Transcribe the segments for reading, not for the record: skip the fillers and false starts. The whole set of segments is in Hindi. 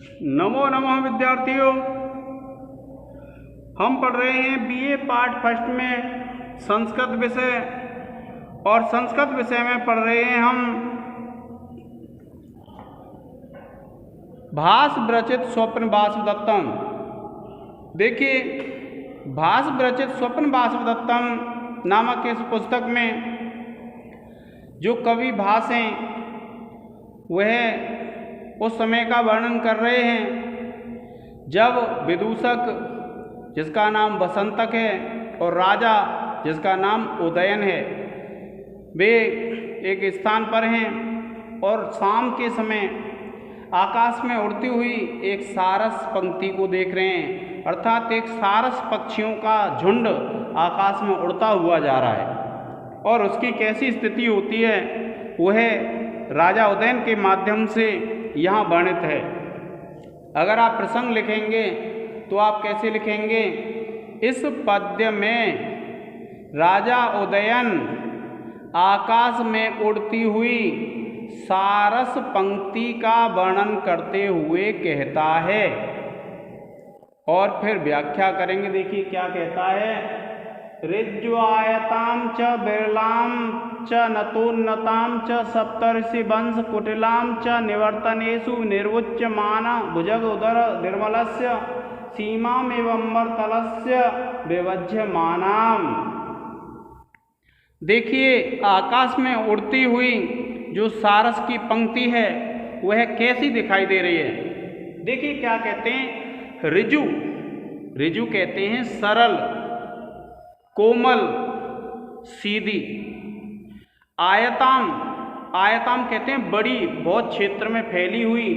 नमो नमः विद्यार्थियों, हम पढ़ रहे हैं बीए पार्ट फर्स्ट में संस्कृत विषय। और संस्कृत विषय में पढ़ रहे हैं हम भास विरचित स्वप्न वासवदत्तम। देखिए, भास विरचित स्वप्न वासवदत्तम नामक इस पुस्तक में जो कवि भास हैं वह उस समय का वर्णन कर रहे हैं जब विदूषक जिसका नाम वसंतक है और राजा जिसका नाम उदयन है, वे एक स्थान पर हैं और शाम के समय आकाश में उड़ती हुई एक सारस पंक्ति को देख रहे हैं, अर्थात एक सारस पक्षियों का झुंड आकाश में उड़ता हुआ जा रहा है। और उसकी कैसी स्थिति होती है वह राजा उदयन के माध्यम से यहाँ वर्णित है। अगर आप प्रसंग लिखेंगे तो आप कैसे लिखेंगे? इस पद्य में राजा उदयन आकाश में उड़ती हुई सारस पंक्ति का वर्णन करते हुए कहता है। और फिर व्याख्या करेंगे। देखिए क्या कहता है। ऋज्वायतां च बिरलां च नतोन्नतां च सप्तर्षि वंश कुटिलां च निवर्तनेषु निर्वुच्यमान भुजग उदर निर्मलस्य सीमामेवंबरतलस्य विवज्यमानाम्। देखिए, आकाश में उड़ती हुई जो सारस की पंक्ति है वह कैसी दिखाई दे रही है। देखिए क्या कहते हैं। ऋजु, ऋजु कहते हैं सरल, कोमल, सीधी। आयताम, आयताम कहते हैं बड़ी, बहुत क्षेत्र में फैली हुई।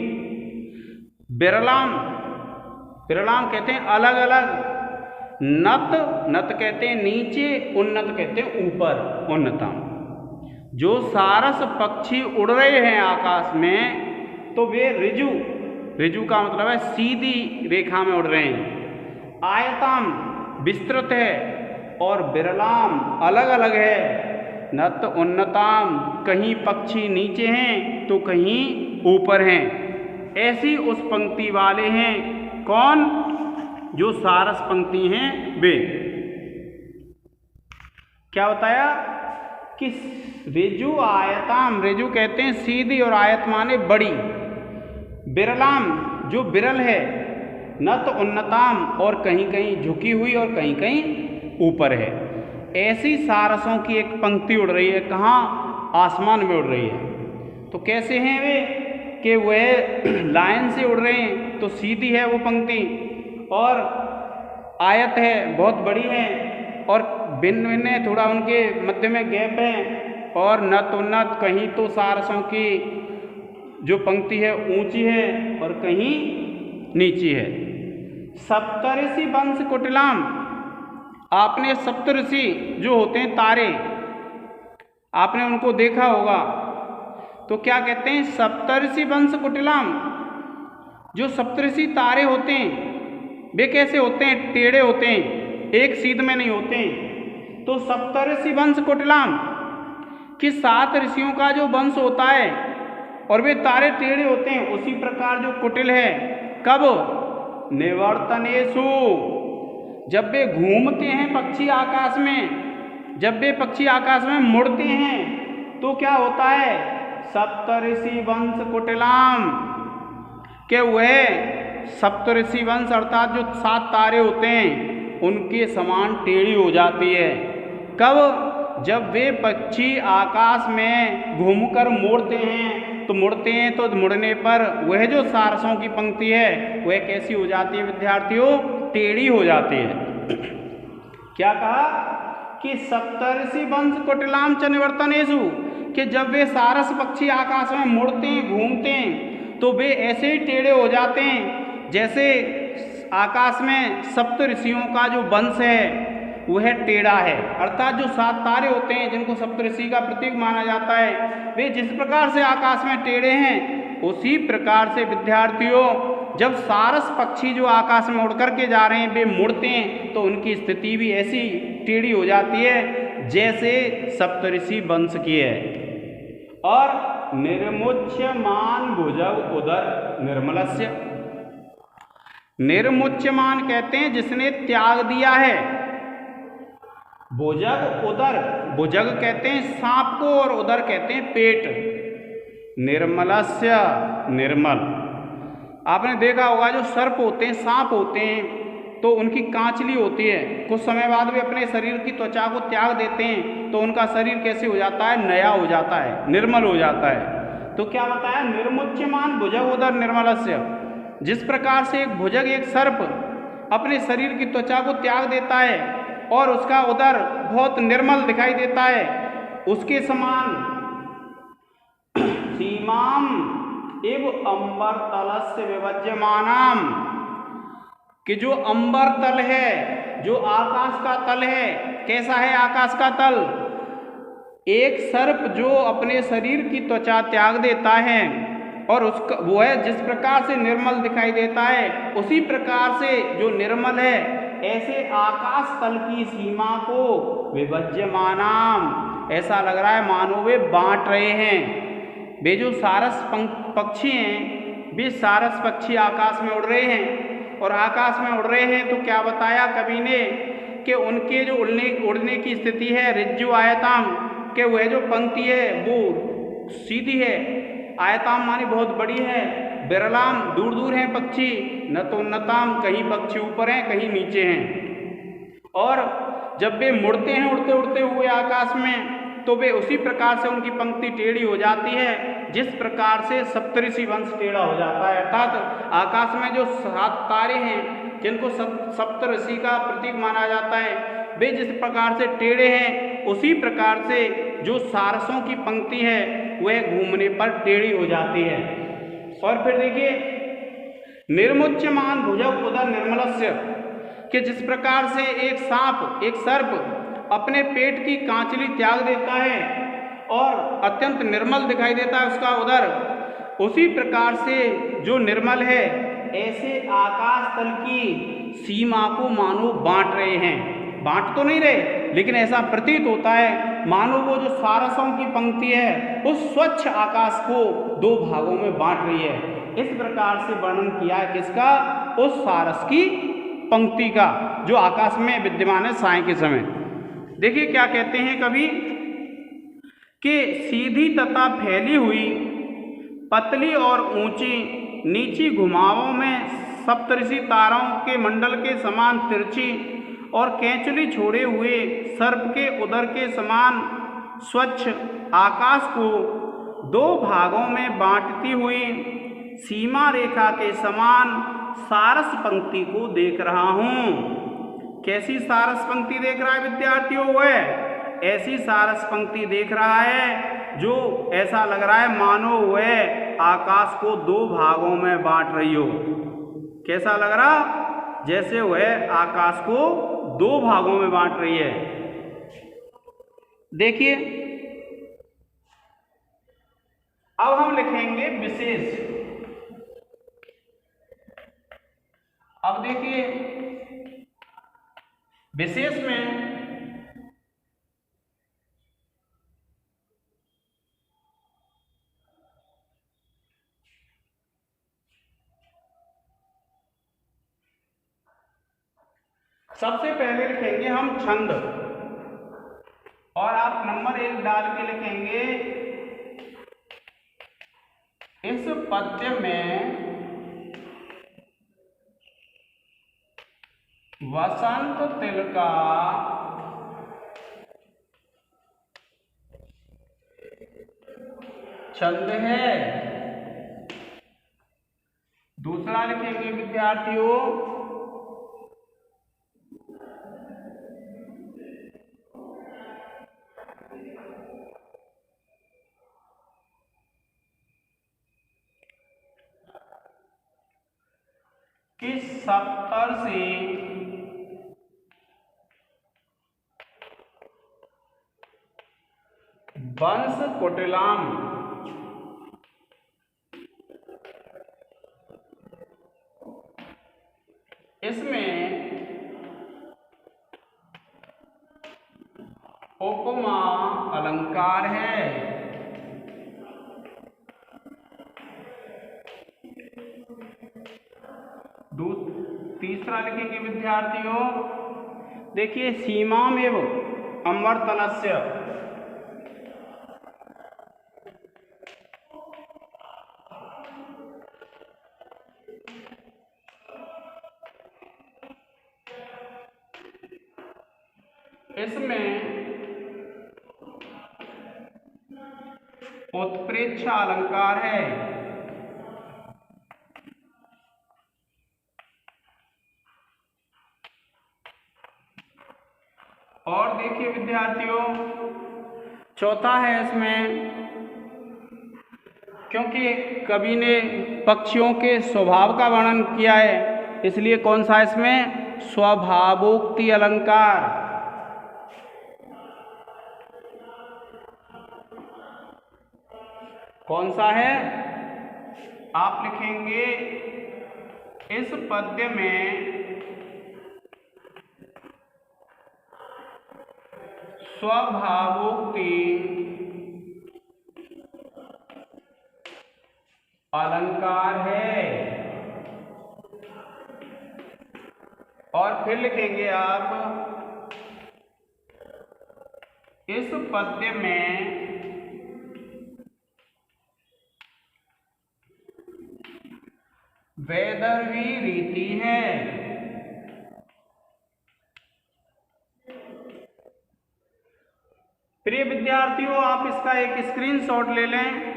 बिरलाम, बिरलाम कहते हैं अलग अलग। नत, नत कहते हैं नीचे, उन्नत कहते हैं ऊपर, उन्नतम। जो सारस पक्षी उड़ रहे हैं आकाश में तो वे ऋजु, ऋजु का मतलब है सीधी रेखा में उड़ रहे हैं। आयताम विस्तृत है और बिरलाम अलग अलग है। नत उन्नताम, कहीं पक्षी नीचे हैं तो कहीं ऊपर हैं। ऐसी उस पंक्ति वाले हैं। कौन? जो सारस पंक्ति हैं वे। क्या बताया कि ऋजु आयताम, ऋजु कहते हैं सीधी और आयत माने बड़ी। बिरलाम जो बिरल है, नत उन्नताम और कहीं कहीं झुकी हुई और कहीं कहीं ऊपर है। ऐसी सारसों की एक पंक्ति उड़ रही है। कहाँ? आसमान में उड़ रही है। तो कैसे हैं वे कि वह लाइन से उड़ रहे हैं तो सीधी है वो पंक्ति, और आयत है बहुत बड़ी है, और भिन्न भिन्न है, थोड़ा उनके मध्य में गैप है। और नत उन्नत, कहीं तो सारसों की जो पंक्ति है ऊंची है और कहीं नीची है। सप्तऋषि वंश कुटिलाम, आपने सप्तऋषि जो होते हैं तारे, आपने उनको देखा होगा। तो क्या कहते हैं? सप्तऋषि वंश कुटिलाम। जो सप्तऋषि तारे होते हैं वे कैसे होते हैं? टेढ़े होते हैं, एक सीध में नहीं होते हैं। तो सप्तऋषि वंश कुटिलाम कि 7 ऋषियों का जो वंश होता है और वे तारे टेढ़े होते हैं, उसी प्रकार जो कुटिल है। कब? निवर्तनेषु, जब वे घूमते हैं पक्षी आकाश में, जब वे पक्षी आकाश में मुड़ते हैं तो क्या होता है? सप्तऋषि वंश कुटिलाम के वह सप्तऋषि वंश अर्थात जो 7 तारे होते हैं उनके समान टेढ़ी हो जाती है। कब? जब वे पक्षी आकाश में घूमकर मोड़ते हैं तो मुड़ते हैं तो मुड़ने पर वह जो सारसों की पंक्ति है वह कैसी हो जाती है विद्यार्थियों? टेढ़ी हो जाती है। क्या कहा कि सप्तऋषि वंश कुटिलाम च निवर्तनेषु, कि जब वे सारस पक्षी आकाश में मुड़ते हैं, घूमते हैं तो वे ऐसे ही टेढ़े हो जाते हैं जैसे आकाश में सप्त ऋषियों का जो वंश है वह टेढ़ा है। अर्थात जो 7 तारे होते हैं जिनको सप्तऋषि का प्रतीक माना जाता है, वे जिस प्रकार से आकाश में टेढ़े हैं उसी प्रकार से विद्यार्थियों जब सारस पक्षी जो आकाश में उड़ करके जा रहे हैं वे मुड़ते हैं तो उनकी स्थिति भी ऐसी टेढ़ी हो जाती है जैसे सप्तऋषि वंश की है। और निर्मुच्यमान भुजग उदर निर्मलस्य, निर्मुच्यमान कहते हैं जिसने त्याग दिया है। भुजग उदर, भुजग कहते हैं सांप को और उदर कहते हैं पेट। निर्मलस्य, निर्मल। आपने देखा होगा जो सर्प होते हैं, सांप होते हैं, तो उनकी कांचली होती है, कुछ समय बाद वे अपने शरीर की त्वचा को त्याग देते हैं तो उनका शरीर कैसे हो जाता है, नया हो जाता है, निर्मल हो जाता है। तो क्या बताया, निर्मुच्यमान भुजग उदर निर्मलस्य। जिस प्रकार से एक भुजग, एक सर्प अपने शरीर की त्वचा को त्याग देता है और उसका उदर बहुत निर्मल दिखाई देता है, उसके समान सीमाम एव अंबर तलस्य विभज्यमानाम, कि जो अंबर तल है, जो आकाश का तल है, कैसा है आकाश का तल, एक सर्प जो अपने शरीर की त्वचा त्याग देता है और उसका वो है जिस प्रकार से निर्मल दिखाई देता है, उसी प्रकार से जो निर्मल है, ऐसे आकाश तल की सीमा को विभज्यमानाम, ऐसा लग रहा है मानो वे बांट रहे हैं। वे जो सारस पक्षी हैं, वे सारस पक्षी आकाश में उड़ रहे हैं और आकाश में उड़ रहे हैं तो क्या बताया कवि ने कि उनके जो उड़ने की स्थिति है, रिज्जु आयताम, के वह जो पंक्ति है वो सीधी है, आयताम मानी बहुत बड़ी है, बिरलाम दूर दूर हैं पक्षी, न तो उन्नताम कहीं पक्षी ऊपर हैं कहीं नीचे हैं। और जब वे मुड़ते हैं उड़ते उड़ते हुए आकाश में, तो वे उसी प्रकार से उनकी पंक्ति टेढ़ी हो जाती है जिस प्रकार से सप्तऋषि वंश टेढ़ा हो जाता है। अर्थात आकाश में जो 7 तारे हैं जिनको सप्तऋषि का प्रतीक माना जाता है, वे जिस प्रकार से टेढ़े हैं, उसी प्रकार से जो सारसों की पंक्ति है वह घूमने पर टेढ़ी हो जाती है। और फिर देखिए, निर्मुच्यमान भुजग उदर निर्मलस्य, कि जिस प्रकार से एक सांप, एक सर्प अपने पेट की कांचली त्याग देता है और अत्यंत निर्मल दिखाई देता है उसका उदर, उसी प्रकार से जो निर्मल है, ऐसे आकाश तल की सीमा को मानो बांट रहे हैं। बांट तो नहीं रहे, लेकिन ऐसा प्रतीत होता है मानो वो जो सारसों की पंक्ति है उस स्वच्छ आकाश को 2 भागों में बांट रही है। इस प्रकार से वर्णन किया है किसका, उस सारस की पंक्ति का जो आकाश में विद्यमान है साय के समय। देखिए क्या कहते हैं कवि कि सीधी तथा फैली हुई, पतली और ऊंची, नीची घुमावों में सप्तऋषि तारों के मंडल के समान तिरछी और केंचुली छोड़े हुए सर्प के उदर के समान स्वच्छ आकाश को 2 भागों में बांटती हुई सीमा रेखा के समान सारस पंक्ति को देख रहा हूँ। कैसी सारस पंक्ति देख रहा है विद्यार्थियों? वह ऐसी सारस पंक्ति देख रहा है जो ऐसा लग रहा है मानो वह आकाश को 2 भागों में बांट रही हो। कैसा लग रहा? जैसे वह आकाश को 2 भागों में बांट रही है। देखिए, अब हम लिखेंगे विशेष। अब देखिए, विशेष में सबसे पहले लिखेंगे हम छंद, और आप नंबर 1 डाल के लिखेंगे इस पद्य में वसंत तिल का छंद है। दूसरा लिखेंगे विद्यार्थियों कि सप्तऋषि वंश कुटिलाम, इसमें उपमा अलंकार है। तीसरा लिखेंगे विद्यार्थियों, देखिए सीमामेव अमृतलस्य, इसमें उत्प्रेक्षा अलंकार है। और देखिए विद्यार्थियों, चौथा है इसमें, क्योंकि कवि ने पक्षियों के स्वभाव का वर्णन किया है, इसलिए कौन सा इसमें स्वभावोक्ति अलंकार। कौन सा है? आप लिखेंगे इस पद्य में स्वभावोक्ति अलंकार है। और फिर लिखेंगे आप इस पद्य में वैदर्भी रीति है। प्रिय विद्यार्थियों, आप इसका एक स्क्रीनशॉट ले लें।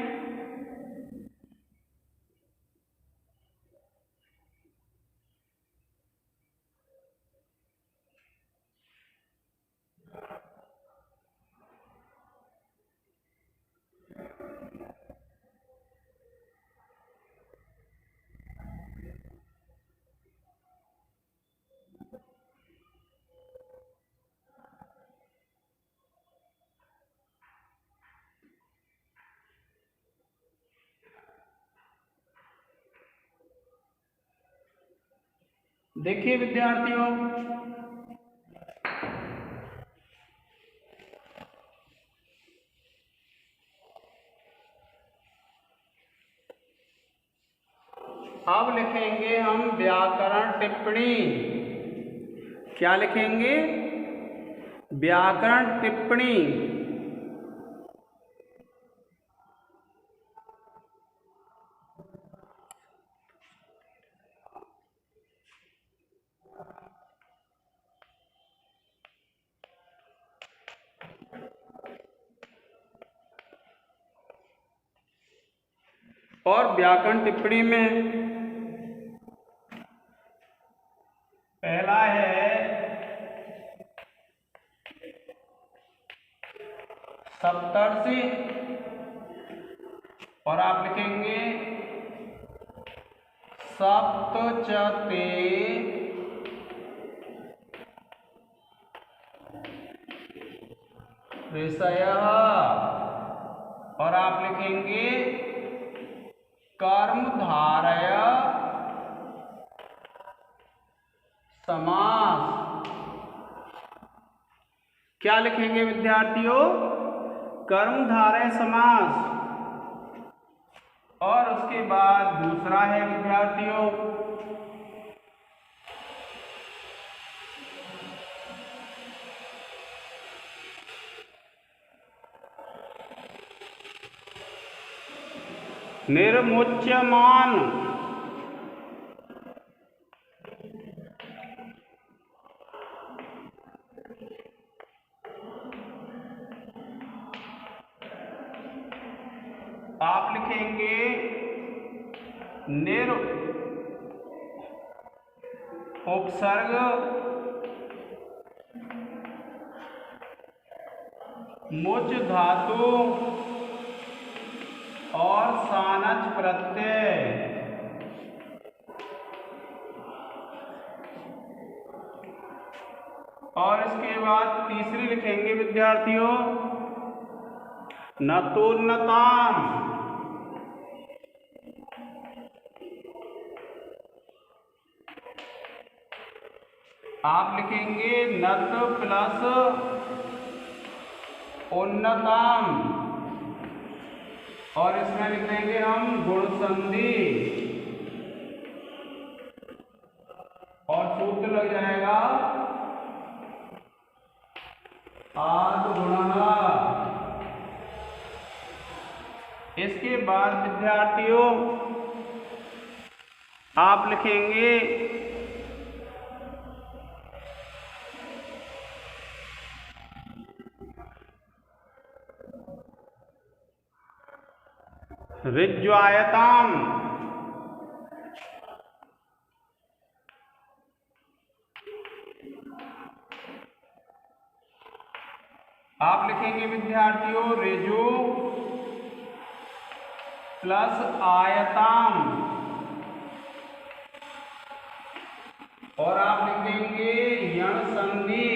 देखिए विद्यार्थियों, अब लिखेंगे हम व्याकरण टिप्पणी। क्या लिखेंगे? व्याकरण टिप्पणी। और व्याकरण टिप्पणी में पहला है सप्तर्षि, और आप लिखेंगे सप्तचते ऋषयः, और आप लिखेंगे कर्मधारय समास। क्या लिखेंगे विद्यार्थियों? कर्मधारय समास। और उसके बाद दूसरा है विद्यार्थियों निर्मुच्यमान। आप लिखेंगे निर उपसर्ग मुच धातु और सानच प्रत्यय। और इसके बाद तीसरी लिखेंगे विद्यार्थियों नतोन्नताम। आप लिखेंगे नत प्लस उन्नताम, और इसमें लिख देंगे हम गुण संधि। बाद विद्यार्थियों आप लिखेंगे ऋज्वायताम। आप लिखेंगे विद्यार्थियों ऋजु प्लस आयताम, और आप लिखेंगे यण संधि,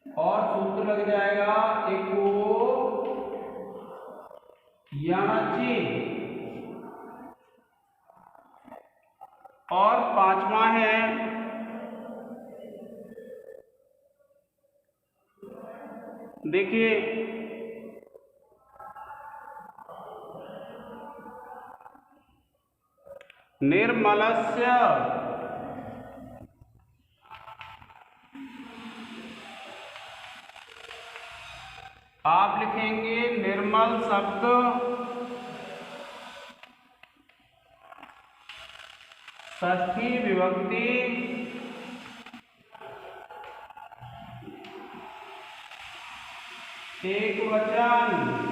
और सूत्र लग जाएगा एको यणचि। और पांचवा है देखिए निर्मलस्य। आप लिखेंगे निर्मल शब्द षष्ठी विभक्ति एक वचन।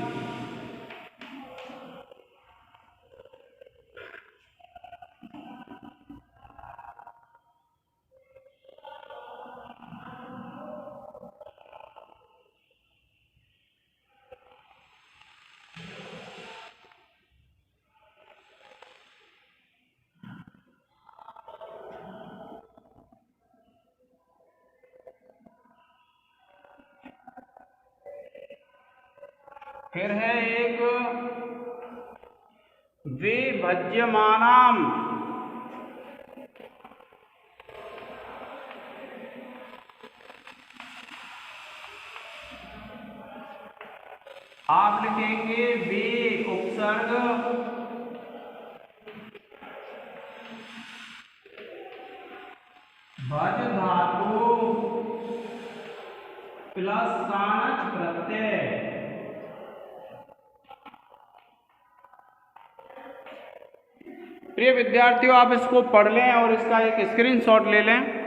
फिर है एक विभज्यमानाम। आप लिखेंगे वे उपसर्ग भज धातु प्लस सानच प्रत्यय। प्रिय विद्यार्थियों आप इसको पढ़ लें और इसका एक स्क्रीनशॉट ले लें।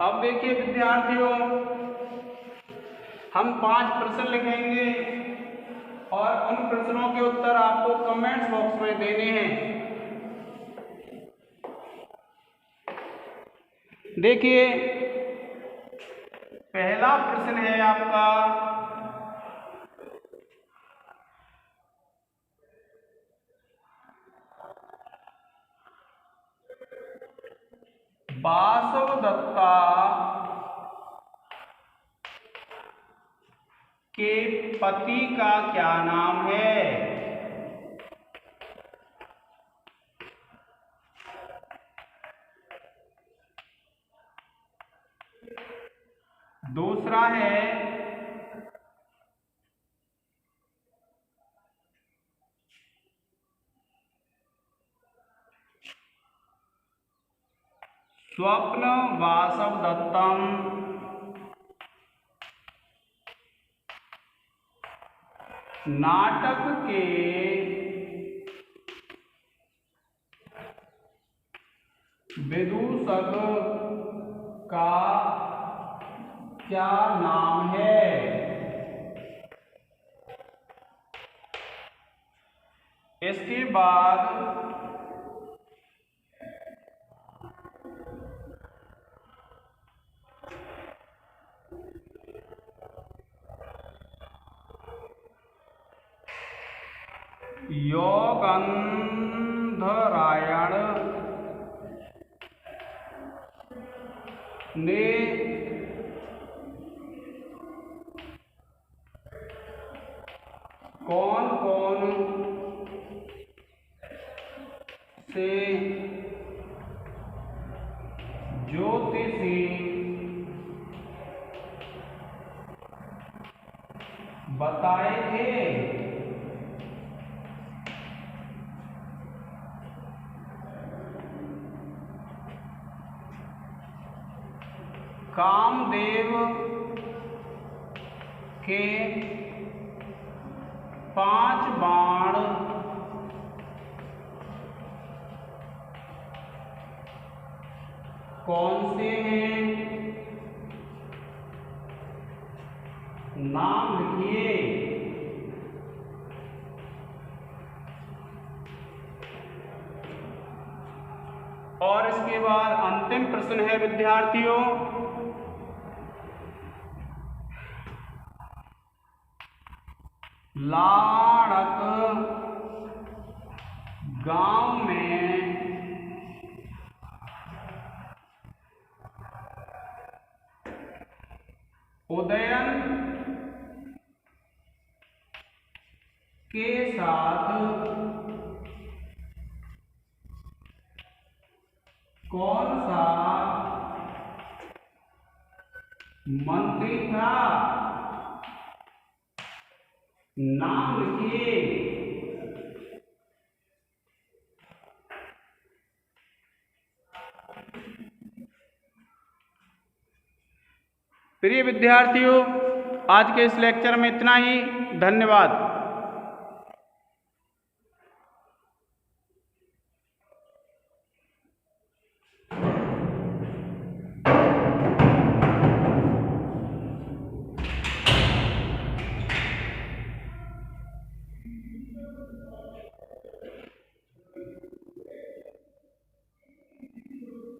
अब देखिए विद्यार्थियों हम 5 प्रश्न लिखेंगे और उन प्रश्नों के उत्तर आपको कमेंट्स बॉक्स में देने हैं। देखिए पहला प्रश्न है आपका वासवदत्ता के पति का क्या नाम है? दूसरा है स्वप्न वासवदत्तम नाटक के विदूषक का क्या नाम है? इसके बाद योगंधर सुंदरायण ने कौन कौन से ज्योतिषी बताए थे? कामदेव के 5 बाण कौन से हैं? नाम लिखिए। और इसके बाद अंतिम प्रश्न है विद्यार्थियों, लाड़क गांव में उदयन के साथ कौन सा मंत्री था? नाम लिखिए। प्रिय विद्यार्थियों, आज के इस लेक्चर में इतना ही। धन्यवाद।